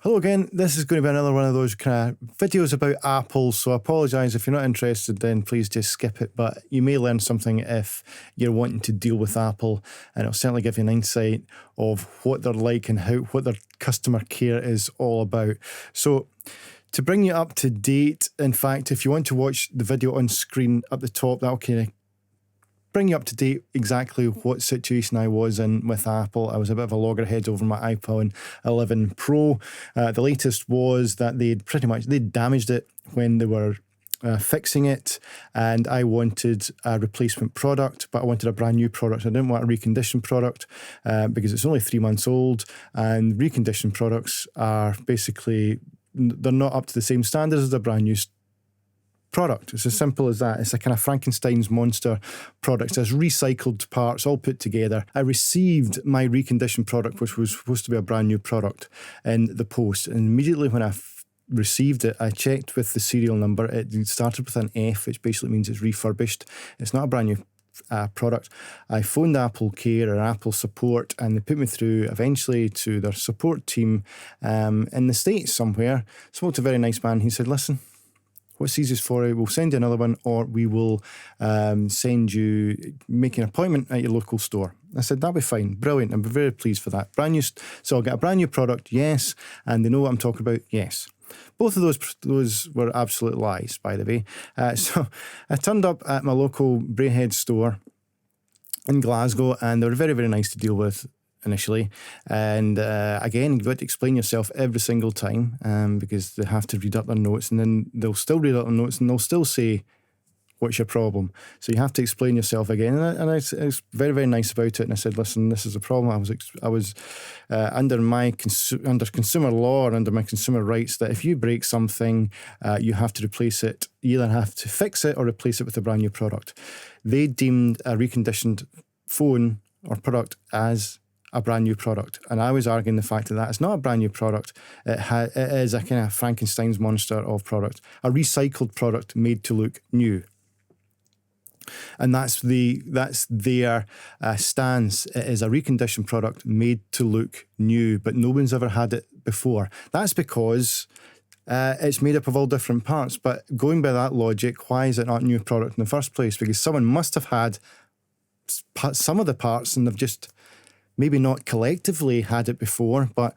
Hello again. This is going to be another one of those kind of videos about Apple, so I apologise if you're not interested, then please just skip it, but you may learn something if you're wanting to deal with Apple, and it'll certainly give you an insight of what they're like and what their customer care is all about. So to bring you up to date, in fact, if you want to watch the video on screen up the top, that'll kind of bring you up to date exactly what situation I was in with Apple. I was a bit of a loggerhead over my iPhone 11 Pro. The latest was that they'd damaged it when they were fixing it, and I wanted a replacement product, but I wanted a brand new product. I didn't want a reconditioned product because it's only 3 months old, and reconditioned products are basically, they're not up to the same standards as a brand new product. It's as simple as that. It's a kind of Frankenstein's monster product. It's recycled parts all put together. I received my reconditioned product, which was supposed to be a brand new product, in the post. And immediately when I received it, I checked with the serial number. It started with an F, which basically means it's refurbished. It's not a brand new product. I phoned Apple Care or Apple Support, and they put me through eventually to their support team in the States somewhere. Spoke to a very nice man. He said, listen, what's easiest for you? We'll send you another one, or we will make an appointment at your local store. I said, that'll be fine. Brilliant. I'm very pleased for that. Brand new. So I'll get a brand new product, yes. And they know what I'm talking about, yes. Both of those were absolute lies, by the way. So I turned up at my local Braehead store in Glasgow, and they were very, very nice to deal with initially. And again, you've got to explain yourself every single time because they have to read up their notes, and then they'll still read up their notes and they'll still say, what's your problem? So you have to explain yourself again. And I was very, very nice about it. And I said, listen, this is a problem. I was under consumer law or under my consumer rights that if you break something, you have to replace it. You either have to fix it or replace it with a brand new product. They deemed a reconditioned phone or product as a brand new product, and I was arguing the fact that it's not a brand new product. It is a kind of Frankenstein's monster of product, a recycled product made to look new. And that's their stance. It is a reconditioned product made to look new, but no one's ever had it before. That's because it's made up of all different parts. But going by that logic, why is it not a new product in the first place? Because someone must have had some of the parts, and they've just maybe not collectively had it before, but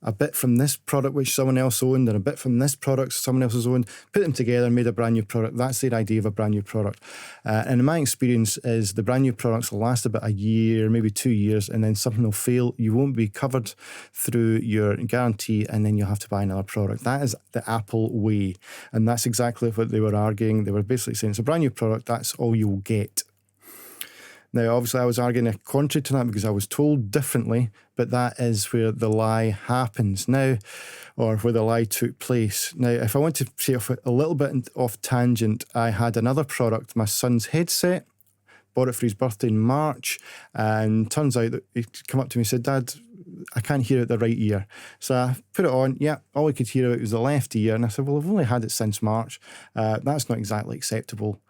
a bit from this product which someone else owned and a bit from this product someone else has owned, put them together and made a brand new product. That's their idea of a brand new product. And in my experience is the brand new products will last about a year, maybe 2 years, and then something will fail. You won't be covered through your guarantee, and then you'll have to buy another product. That is the Apple way. And that's exactly what they were arguing. They were basically saying it's a brand new product, that's all you'll get. Now, obviously, I was arguing contrary to that because I was told differently, but that is where the lie happens now, or where the lie took place. Now, if I want to say off a little bit off tangent, I had another product, my son's headset, bought it for his birthday in March, and turns out that he came up to me and said, Dad, I can't hear it the right ear. So I put it on, all I could hear it was the left ear, and I said, well, I've only had it since March. That's not exactly acceptable.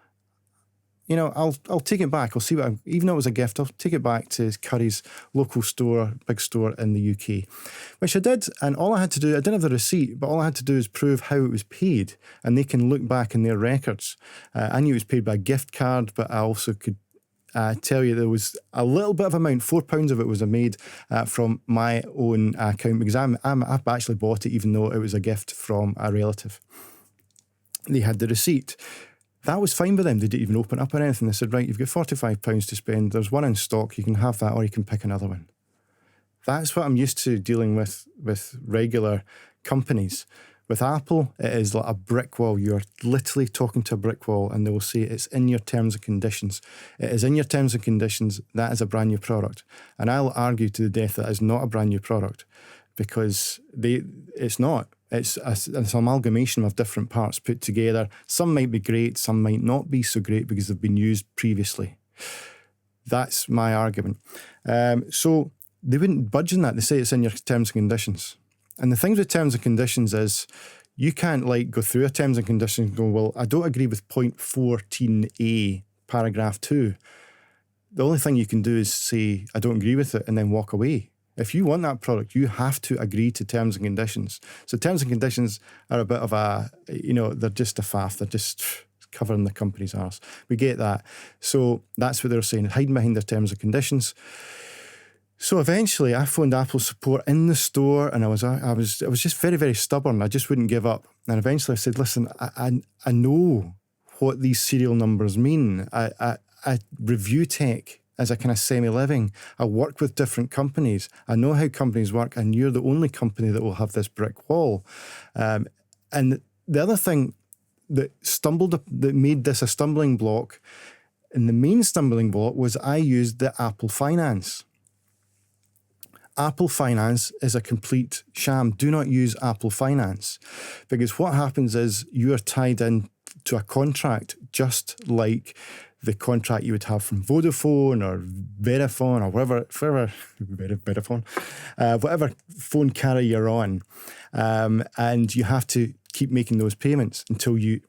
You know, I'll take it back. I'll see even though it was a gift, I'll take it back to Curry's local store, big store in the UK, which I did. And all I had to do, I didn't have the receipt, but all I had to do is prove how it was paid, and they can look back in their records. I knew it was paid by a gift card, but I also could tell you there was a little bit of amount, £4 of it was made from my own account, because I've actually bought it even though it was a gift from a relative. They had the receipt. That was fine with them. They didn't even open up or anything. They said, right, you've got £45 to spend. There's one in stock. You can have that, or you can pick another one. That's what I'm used to dealing with regular companies. With Apple, it is like a brick wall. You're literally talking to a brick wall, and they will say it's in your terms and conditions. It is in your terms and conditions. That is a brand new product. And I'll argue to the death that it's not a brand new product, because it's not. It's an amalgamation of different parts put together. Some might be great, some might not be so great because they've been used previously. That's my argument. So they wouldn't budge on that. They say it's in your terms and conditions. And the thing with terms and conditions is you can't go through a terms and conditions and go, well, I don't agree with point 14a, paragraph 2. The only thing you can do is say, I don't agree with it, and then walk away. If you want that product, you have to agree to terms and conditions. So terms and conditions are a bit of a, they're just a faff. They're just covering the company's arse. We get that. So that's what they're saying, hiding behind their terms and conditions. So eventually I phoned Apple support in the store, and I was just very, very stubborn. I just wouldn't give up. And eventually I said, listen, I know what these serial numbers mean. I review tech as a kind of semi-living. I work with different companies. I know how companies work, and you're the only company that will have this brick wall. And the other thing that made this a stumbling block, and the main stumbling block, was I used the Apple Finance. Apple Finance is a complete sham. Do not use Apple Finance, because what happens is you are tied in to a contract just like the contract you would have from Vodafone or Verifone or whatever phone carrier you're on. And you have to keep making those payments until you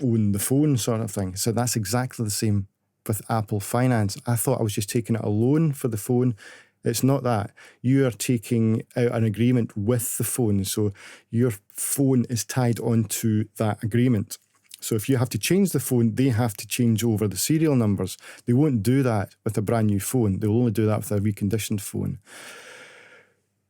own the phone, sort of thing. So that's exactly the same with Apple Finance. I thought I was just taking out a loan for the phone. It's not that. You are taking out an agreement with the phone. So your phone is tied onto that agreement. So if you have to change the phone, they have to change over the serial numbers. They won't do that with a brand new phone. They'll only do that with a reconditioned phone.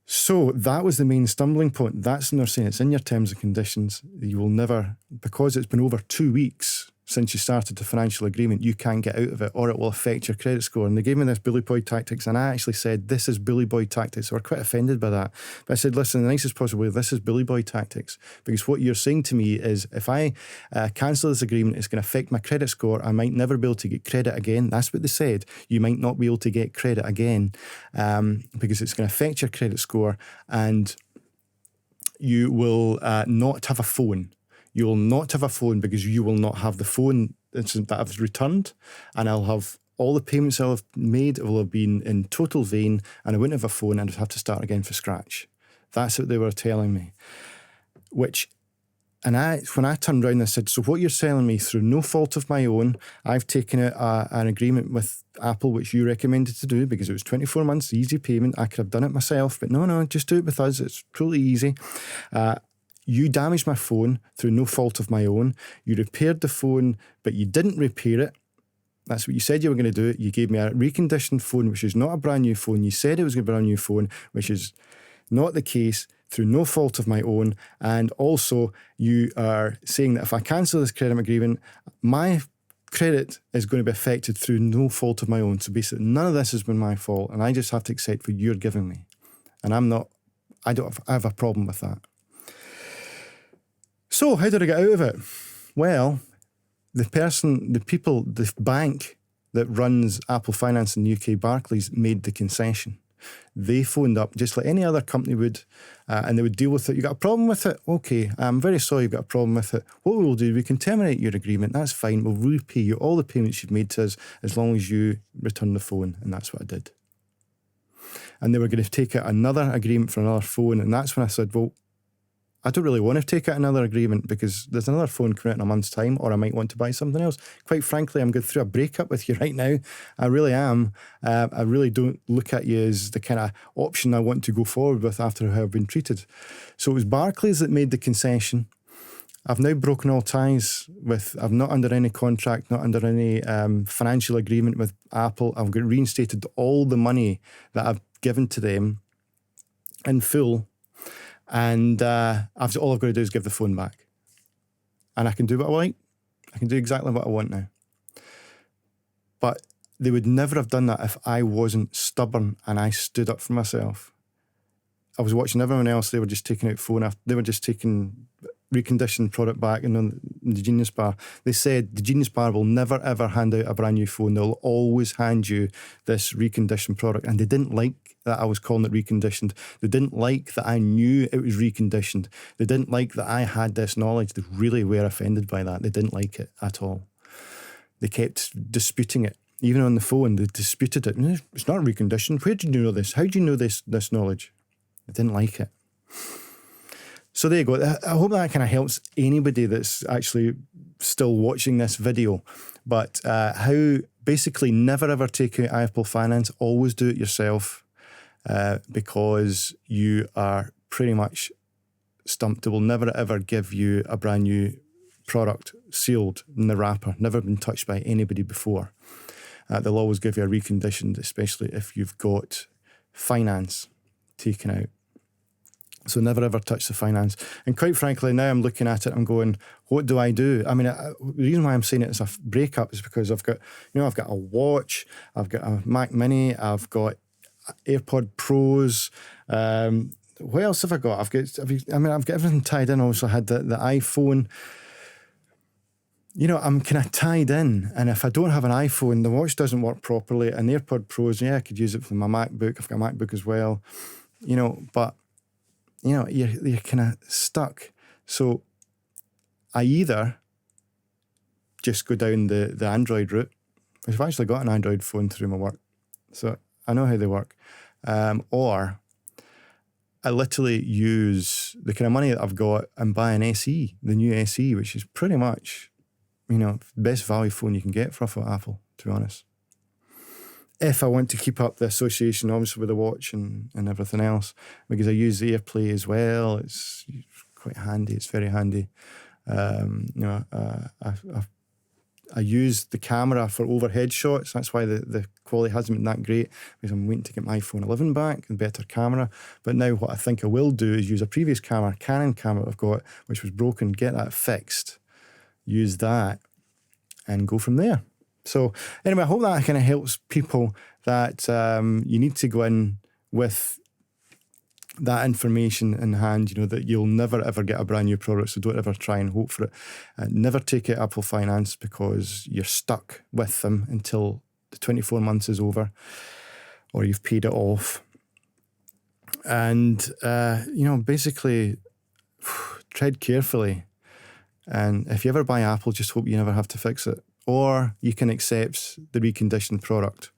So that was the main stumbling point. That's when they're saying it's in your terms and conditions. You will never, because it's been over 2 weeks since you started the financial agreement, you can't get out of it, or it will affect your credit score. And they gave me this bully boy tactics, and I actually said, this is bully boy tactics. So I were quite offended by that. But I said, listen, the nicest possible way, this is bully boy tactics. Because what you're saying to me is, if I cancel this agreement, it's going to affect my credit score. I might never be able to get credit again. That's what they said. You might not be able to get credit again because it's going to affect your credit score, and you will not have a phone. You will not have a phone because you will not have the phone that I've returned, and I'll have all the payments I'll have made will have been in total vain, and I wouldn't have a phone, and I'd have to start again from scratch. That's what they were telling me. When I turned around and I said, so what you're telling me, through no fault of my own, I've taken out an agreement with Apple, which you recommended to do because it was 24 months, easy payment. I could have done it myself, but no, just do it with us. It's totally easy. You damaged my phone through no fault of my own. You repaired the phone, but you didn't repair it. That's what you said you were going to do. You gave me a reconditioned phone, which is not a brand new phone. You said it was going to be a brand new phone, which is not the case, through no fault of my own. And also, you are saying that if I cancel this credit agreement, my credit is going to be affected through no fault of my own. So basically, none of this has been my fault, and I just have to accept what you're giving me. And I have a problem with that. So how did I get out of it? Well, the bank that runs Apple Finance in the UK, Barclays, made the concession. They phoned up just like any other company would, and they would deal with it. You got a problem with it? Okay, I'm very sorry you've got a problem with it. What we will do, we can terminate your agreement. That's fine. We'll repay you all the payments you've made to us as long as you return the phone. And that's what I did. And they were going to take out another agreement for another phone. And that's when I said, well, I don't really want to take out another agreement because there's another phone coming out in a month's time, or I might want to buy something else. Quite frankly, I'm going through a breakup with you right now. I really am. I really don't look at you as the kind of option I want to go forward with after how I've been treated. So it was Barclays that made the concession. I've now broken all ties I'm not under any contract, not under any financial agreement with Apple. I've got reinstated all the money that I've given to them in full. And all I've got to do is give the phone back. And I can do what I like. I can do exactly what I want now. But they would never have done that if I wasn't stubborn and I stood up for myself. I was watching everyone else. They were just taking out phone. They were just taking reconditioned product back in the Genius Bar. They said the Genius Bar will never, ever hand out a brand new phone. They'll always hand you this reconditioned product. And they didn't like that I was calling it reconditioned. They didn't like that I knew it was reconditioned. They didn't like that I had this knowledge. They really were offended by that. They didn't like it at all. They kept disputing it. Even on the phone, they disputed it. It's not reconditioned. Where did you know this? How do you know this knowledge? They didn't like it. So there you go. I hope that kind of helps anybody that's actually still watching this video. But how basically never ever take out Apple Finance. Always do it yourself. because you are pretty much stumped. They will never ever give you a brand new product sealed in the wrapper, never been touched by anybody before. They'll always give you a reconditioned, especially if you've got finance taken out. So never ever touch the finance. And quite frankly, now I'm looking at it, I'm going, what do I do? I mean, the reason why I'm saying it as a breakup is because I've got a watch, I've got a Mac Mini, I've got AirPod Pros. What else have I got? I've got everything tied in. Also, I had the iPhone. I'm kind of tied in, and if I don't have an iPhone, the watch doesn't work properly. And AirPod Pros, I could use it for my MacBook. I've got a MacBook as well, but you're kind of stuck. So I either just go down the Android route, which I've actually got an Android phone through my work, so I know how they work, or I literally use the kind of money that I've got and buy an SE, the new SE, which is pretty much, the best value phone you can get for Apple, to be honest. If I want to keep up the association, obviously, with the watch and everything else, because I use AirPlay as well, it's quite handy. It's very handy. I use the camera for overhead shots. That's why the quality hasn't been that great, because I'm waiting to get my iPhone 11 back and better camera. But now what I think I will do is use a previous camera, Canon camera I've got, which was broken, get that fixed, use that, and go from there. So anyway, I hope that kind of helps people, that you need to go in with that information in hand, that you'll never ever get a brand new product, so don't ever try and hope for it. Never take out Apple Finance, because you're stuck with them until the 24 months is over or you've paid it off. And, basically tread carefully. And if you ever buy Apple, just hope you never have to fix it. Or you can accept the reconditioned product,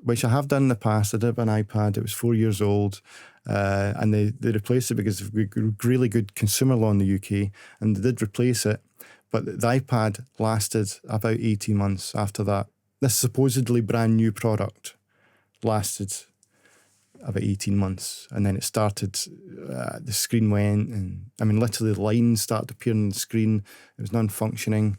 which I have done in the past. I did it with an iPad. It was 4 years old, and they replaced it because of really good consumer law in the UK, and they did replace it. But the iPad lasted about 18 months after that. This supposedly brand new product lasted about 18 months, and then it started, the screen went, and literally the lines started appearing on the screen. It was non-functioning.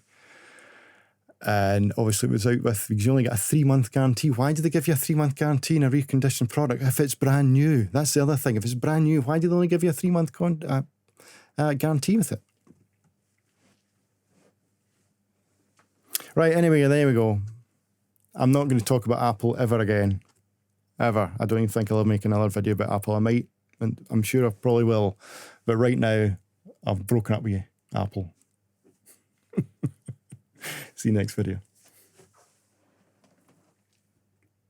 And obviously it was out with, because you only get a 3-month guarantee. Why do they give you a 3-month guarantee in a reconditioned product if it's brand new? That's the other thing. If it's brand new, why do they only give you a 3-month guarantee with it? Right, anyway, there we go. I'm not going to talk about Apple ever again. Ever. I don't even think I'll make another video about Apple. I might, and I'm sure I probably will. But right now, I've broken up with you, Apple. See you next video.